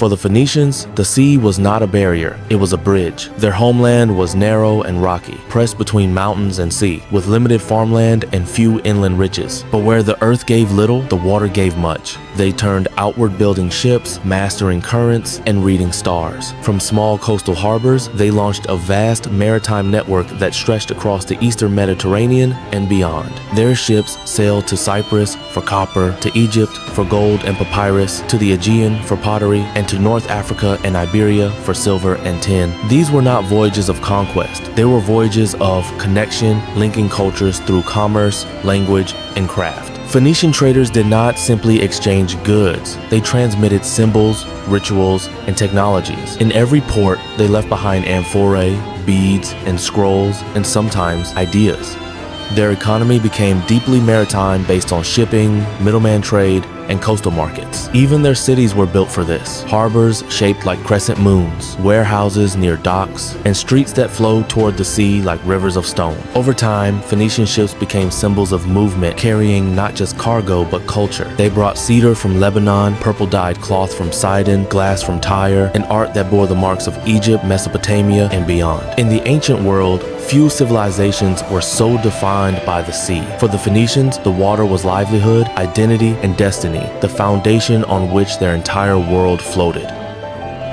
For the Phoenicians, the sea was not a barrier, it was a bridge. Their homeland was narrow and rocky, pressed between mountains and sea, with limited farmland and few inland riches. But where the earth gave little, the water gave much. They turned outward building ships, mastering currents, and reading stars. From small coastal harbors, they launched a vast maritime network that stretched across the eastern Mediterranean and beyond. Their ships sailed to Cyprus for copper, to Egypt for gold and papyrus, to the Aegean for pottery, and to North Africa and Iberia for silver and tin. These were not voyages of conquest. They were voyages of connection, linking cultures through commerce, language, and craft. Phoenician traders did not simply exchange goods. They transmitted symbols, rituals, and technologies. In every port, they left behind amphorae, beads, and scrolls, and sometimes ideas. Their economy became deeply maritime based on shipping, middleman trade, and coastal markets. Even their cities were built for this. Harbors shaped like crescent moons, warehouses near docks, and streets that flowed toward the sea like rivers of stone. Over time, Phoenician ships became symbols of movement, carrying not just cargo but culture. They brought cedar from Lebanon, purple-dyed cloth from Sidon, glass from Tyre, and art that bore the marks of Egypt, Mesopotamia, and beyond. In the ancient world, few civilizations were so defined by the sea. For the Phoenicians, the water was livelihood, identity, and destiny, the foundation on which their entire world floated.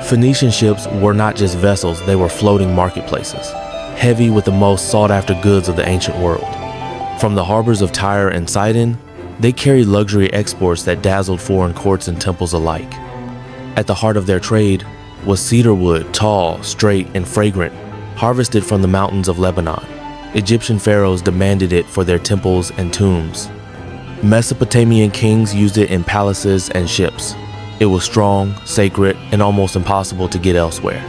Phoenician ships were not just vessels, they were floating marketplaces, heavy with the most sought-after goods of the ancient world. From the harbors of Tyre and Sidon, they carried luxury exports that dazzled foreign courts and temples alike. At the heart of their trade was cedar wood, tall, straight, and fragrant, harvested from the mountains of Lebanon. Egyptian pharaohs demanded it for their temples and tombs. Mesopotamian kings used it in palaces and ships. It was strong, sacred, and almost impossible to get elsewhere.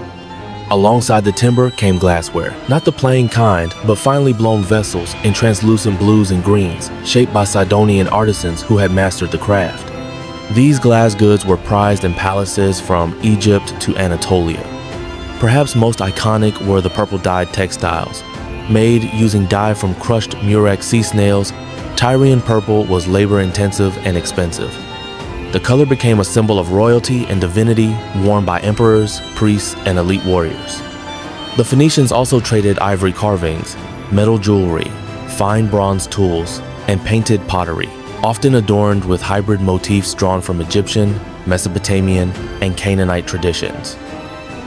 Alongside the timber came glassware, not the plain kind, but finely blown vessels in translucent blues and greens, shaped by Sidonian artisans who had mastered the craft. These glass goods were prized in palaces from Egypt to Anatolia. Perhaps most iconic were the purple-dyed textiles. Made using dye from crushed murex sea snails, Tyrian purple was labor-intensive and expensive. The color became a symbol of royalty and divinity, worn by emperors, priests, and elite warriors. The Phoenicians also traded ivory carvings, metal jewelry, fine bronze tools, and painted pottery, often adorned with hybrid motifs drawn from Egyptian, Mesopotamian, and Canaanite traditions.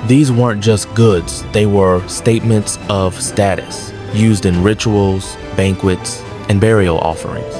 These weren't just goods, they were statements of status, used in rituals, banquets, and burial offerings.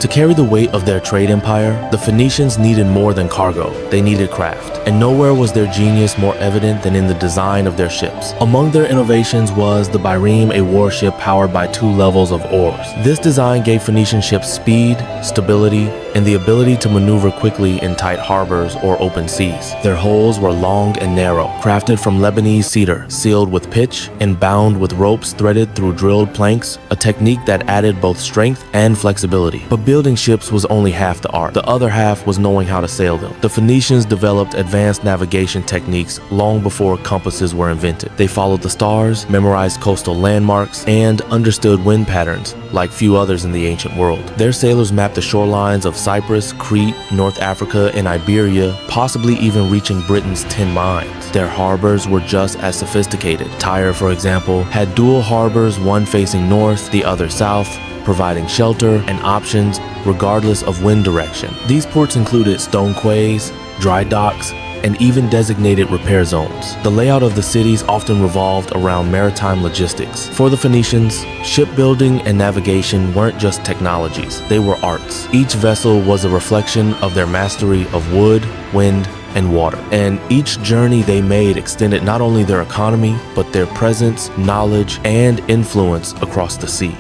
To carry the weight of their trade empire, the Phoenicians needed more than cargo, they needed craft. And nowhere was their genius more evident than in the design of their ships. Among their innovations was the bireme, a warship powered by 2 levels of oars. This design gave Phoenician ships speed, stability, and the ability to maneuver quickly in tight harbors or open seas. Their hulls were long and narrow, crafted from Lebanese cedar, sealed with pitch, and bound with ropes threaded through drilled planks, a technique that added both strength and flexibility. But building ships was only half the art. The other half was knowing how to sail them. The Phoenicians developed advanced navigation techniques long before compasses were invented. They followed the stars, memorized coastal landmarks, and understood wind patterns like few others in the ancient world. Their sailors mapped the shorelines of Cyprus, Crete, North Africa, and Iberia, possibly even reaching Britain's 10 mines. Their harbors were just as sophisticated. Tyre, for example, had dual harbors, one facing north, the other south, providing shelter and options regardless of wind direction. These ports included stone quays, dry docks, and even designated repair zones. The layout of the cities often revolved around maritime logistics. For the Phoenicians, shipbuilding and navigation weren't just technologies, they were arts. Each vessel was a reflection of their mastery of wood, wind, and water. And each journey they made extended not only their economy, but their presence, knowledge, and influence across the sea.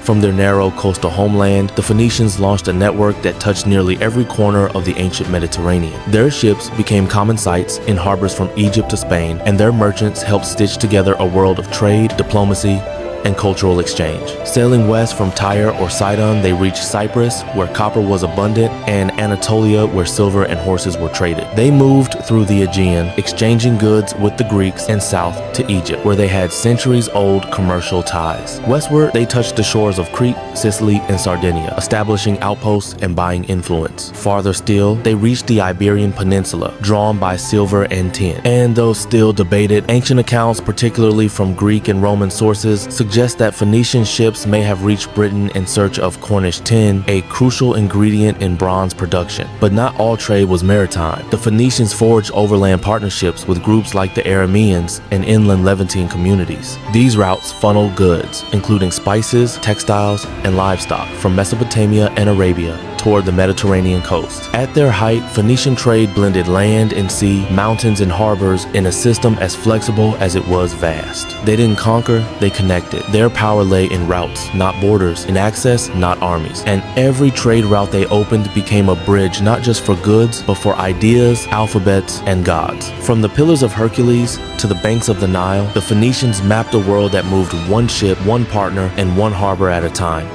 From their narrow coastal homeland, the Phoenicians launched a network that touched nearly every corner of the ancient Mediterranean. Their ships became common sights in harbors from Egypt to Spain, and their merchants helped stitch together a world of trade, diplomacy, and cultural exchange. Sailing west from Tyre or Sidon, they reached Cyprus, where copper was abundant, and Anatolia, where silver and horses were traded. They moved through the Aegean, exchanging goods with the Greeks, and south to Egypt, where they had centuries-old commercial ties. Westward, they touched the shores of Crete, Sicily, and Sardinia, establishing outposts and buying influence. Farther still, they reached the Iberian Peninsula, drawn by silver and tin. And though still debated, ancient accounts, particularly from Greek and Roman sources, suggest that Phoenician ships may have reached Britain in search of Cornish tin, a crucial ingredient in bronze production. But not all trade was maritime. The Phoenicians forged overland partnerships with groups like the Arameans and inland Levantine communities. These routes funneled goods, including spices, textiles, and livestock, from Mesopotamia and Arabia toward the Mediterranean coast. At their height, Phoenician trade blended land and sea, mountains and harbors in a system as flexible as it was vast. They didn't conquer, they connected. Their power lay in routes, not borders, in access, not armies. And every trade route they opened became a bridge not just for goods, but for ideas, alphabets, and gods. From the Pillars of Hercules to the banks of the Nile, the Phoenicians mapped a world that moved one ship, one partner, and one harbor at a time.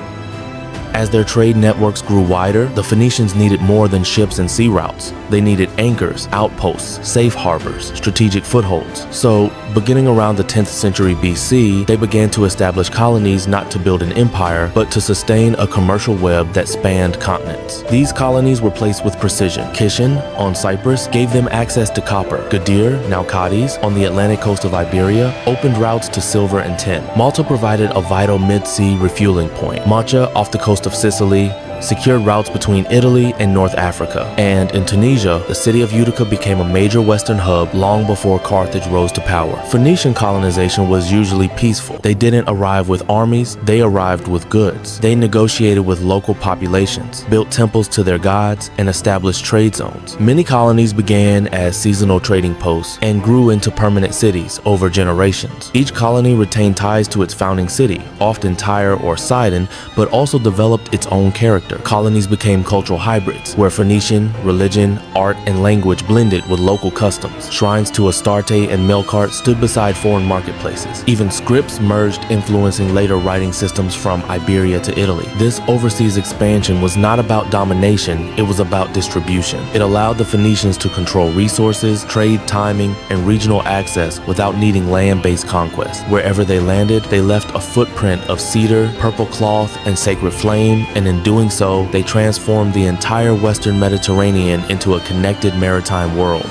As their trade networks grew wider, the Phoenicians needed more than ships and sea routes. They needed anchors, outposts, safe harbors, strategic footholds. So, beginning around the 10th century BC, they began to establish colonies not to build an empire, but to sustain a commercial web that spanned continents. These colonies were placed with precision. Kishan, on Cyprus, gave them access to copper. Gadir, now Cadiz, on the Atlantic coast of Iberia, opened routes to silver and tin. Malta provided a vital mid-sea refueling point. Mancha, off the coast of Sicily, secured routes between Italy and North Africa. And in Tunisia, the city of Utica became a major western hub long before Carthage rose to power. Phoenician colonization was usually peaceful. They didn't arrive with armies, they arrived with goods. They negotiated with local populations, built temples to their gods, and established trade zones. Many colonies began as seasonal trading posts and grew into permanent cities over generations. Each colony retained ties to its founding city, often Tyre or Sidon, but also developed its own character. Colonies became cultural hybrids, where Phoenician, religion, art, and language blended with local customs. Shrines to Astarte and Melkart stood beside foreign marketplaces. Even scripts merged, influencing later writing systems from Iberia to Italy. This overseas expansion was not about domination, it was about distribution. It allowed the Phoenicians to control resources, trade timing, and regional access without needing land-based conquest. Wherever they landed, they left a footprint of cedar, purple cloth, and sacred flame, and in doing so, they transformed the entire Western Mediterranean into a connected maritime world.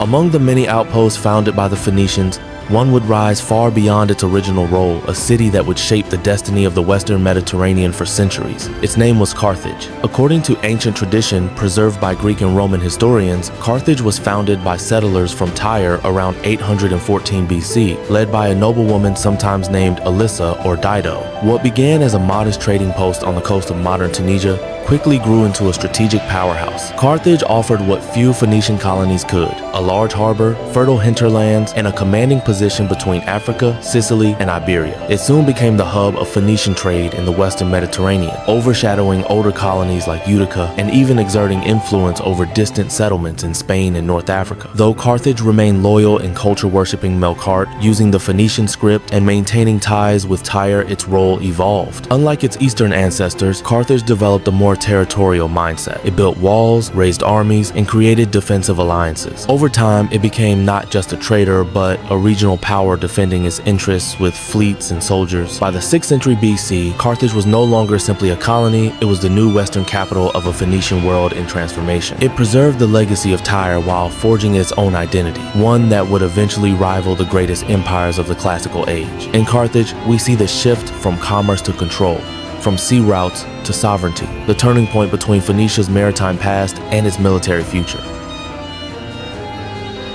Among the many outposts founded by the Phoenicians, one would rise far beyond its original role, a city that would shape the destiny of the Western Mediterranean for centuries. Its name was Carthage. According to ancient tradition preserved by Greek and Roman historians, Carthage was founded by settlers from Tyre around 814 BC, led by a noblewoman sometimes named Alyssa or Dido. What began as a modest trading post on the coast of modern Tunisia quickly grew into a strategic powerhouse. Carthage offered what few Phoenician colonies could: a large harbor, fertile hinterlands, and a commanding position between Africa, Sicily, and Iberia. It soon became the hub of Phoenician trade in the Western Mediterranean, overshadowing older colonies like Utica and even exerting influence over distant settlements in Spain and North Africa. Though Carthage remained loyal in culture-worshipping Melkart, using the Phoenician script and maintaining ties with Tyre, its role evolved. Unlike its eastern ancestors, Carthage developed a more territorial mindset. It built walls, raised armies, and created defensive alliances. Over time, it became not just a trader, but a regional power defending its interests with fleets and soldiers. By the 6th century BC, Carthage was no longer simply a colony, it was the new western capital of a Phoenician world in transformation. It preserved the legacy of Tyre while forging its own identity, one that would eventually rival the greatest empires of the classical age. In Carthage, we see the shift from commerce to control, from sea routes to sovereignty, the turning point between Phoenicia's maritime past and its military future.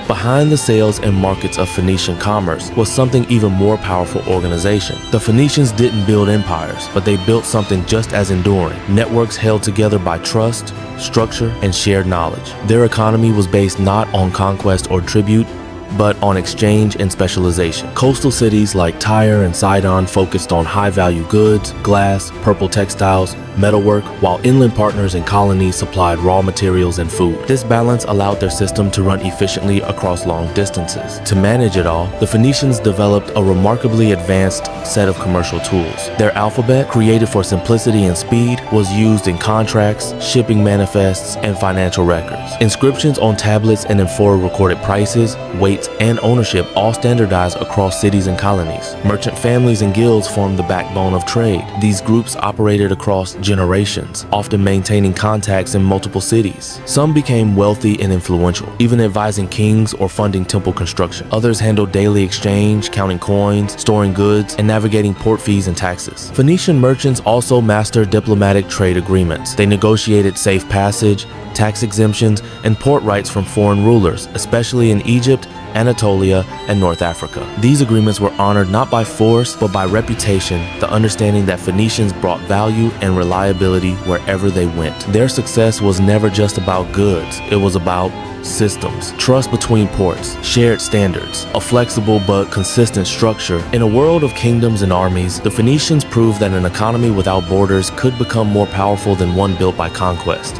Behind the sales and markets of Phoenician commerce was something even more powerful: organization. The Phoenicians didn't build empires, but they built something just as enduring: networks held together by trust, structure, and shared knowledge. Their economy was based not on conquest or tribute, but on exchange and specialization. Coastal cities like Tyre and Sidon focused on high-value goods, glass, purple textiles, metalwork, while inland partners and colonies supplied raw materials and food. This balance allowed their system to run efficiently across long distances. To manage it all, the Phoenicians developed a remarkably advanced set of commercial tools. Their alphabet, created for simplicity and speed, was used in contracts, shipping manifests, and financial records. Inscriptions on tablets and amphora recorded prices, weights, and ownership, all standardized across cities and colonies. Merchant families and guilds formed the backbone of trade. These groups operated across generations, often maintaining contacts in multiple cities. Some became wealthy and influential, even advising kings or funding temple construction. Others handled daily exchange, counting coins, storing goods, and navigating port fees and taxes. Phoenician merchants also mastered diplomatic trade agreements. They negotiated safe passage, tax exemptions, and port rights from foreign rulers, especially in Egypt, Anatolia, and North Africa. These agreements were honored not by force, but by reputation, the understanding that Phoenicians brought value and reliability wherever they went. Their success was never just about goods, it was about systems, trust between ports, shared standards, a flexible but consistent structure. In a world of kingdoms and armies, the Phoenicians proved that an economy without borders could become more powerful than one built by conquest.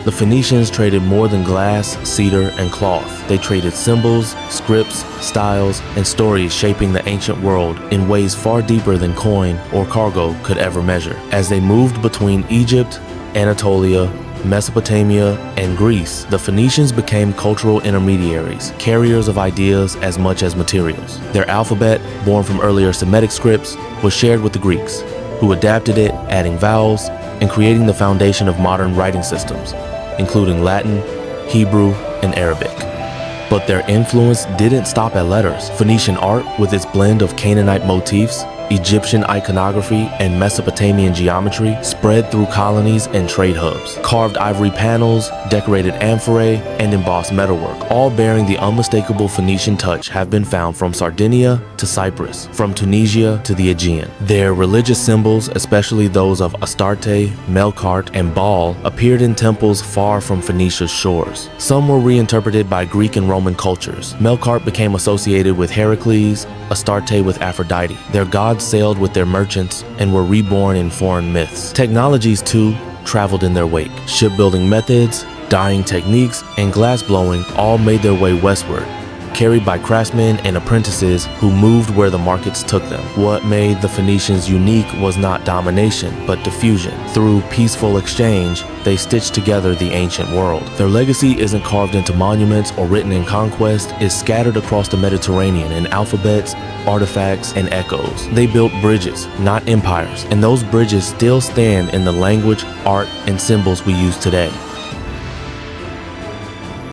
The Phoenicians traded more than glass, cedar, and cloth. They traded symbols, scripts, styles, and stories shaping the ancient world in ways far deeper than coin or cargo could ever measure. As they moved between Egypt, Anatolia, Mesopotamia, and Greece, the Phoenicians became cultural intermediaries, carriers of ideas as much as materials. Their alphabet, born from earlier Semitic scripts, was shared with the Greeks, who adapted it, adding vowels, and creating the foundation of modern writing systems, including Latin, Hebrew, and Arabic. But their influence didn't stop at letters. Phoenician art, with its blend of Canaanite motifs, Egyptian iconography, and Mesopotamian geometry, spread through colonies and trade hubs. Carved ivory panels, decorated amphorae, and embossed metalwork, all bearing the unmistakable Phoenician touch, have been found from Sardinia to Cyprus, from Tunisia to the Aegean. Their religious symbols, especially those of Astarte, Melkart, and Baal, appeared in temples far from Phoenicia's shores. Some were reinterpreted by Greek and Roman cultures. Melkart became associated with Heracles, Astarte with Aphrodite. Their gods sailed with their merchants and were reborn in foreign myths. Technologies, too, traveled in their wake. Shipbuilding methods, dyeing techniques, and glass blowing all made their way westward, carried by craftsmen and apprentices who moved where the markets took them. What made the Phoenicians unique was not domination, but diffusion. Through peaceful exchange, they stitched together the ancient world. Their legacy isn't carved into monuments or written in conquest, it's scattered across the Mediterranean in alphabets, artifacts, and echoes. They built bridges, not empires, and those bridges still stand in the language, art, and symbols we use today.